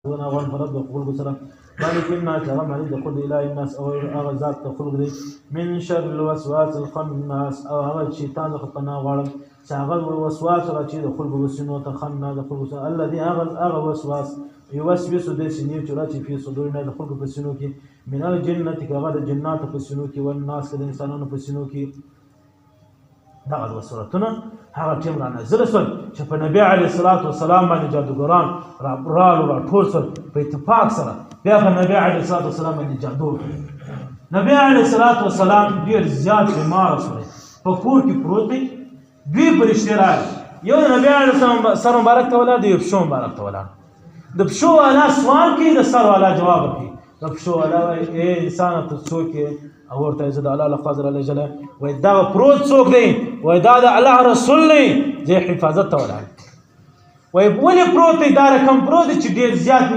وان فرد خلق سره مالك الناس هغه مالک د خود اله الناس او هغه ذات د خلق دی من شر الوسواس الخناس او هغه شیطان د خطنا غواړم چې هغه وسواس راچی د خلق وسینو ته خننا د خلق الذي هغه وسواس يوسوس د سینې چې راچی په صدورنا د خلق په سینو کې من الجنه هغه د جنات په سینو کې او الناس د انسانانو په سینو کې دغه وسورتونه هغه ټیم را نازل شول چې په نبی علیه الصلاة والسلام باندې جادوګران را ټول سول په اتفاق سره بیا په نبی علیه الصلاة والسلام باندې جادو نبی علیه الصلاة والسلام ډېر زیات بیمار شول په کور کې پروت دی دوی فرشتې راغلي یو نبی علیه السلام سر مبارک ته ولاړ دی یو پښو مبارک ته ولاړ د پښو والا سوال کوي د سر والا جواب کوي د پښو والا وایي ای انسانه ته څوک یې او ورته زه د الله لقدر الله جل وایي دا پروت څوک دی وایي دا د الله رسول دی زه حفاظت ته ولاړ وایي ولې پروت دی دا رقم پروت دی چې ډېر زیات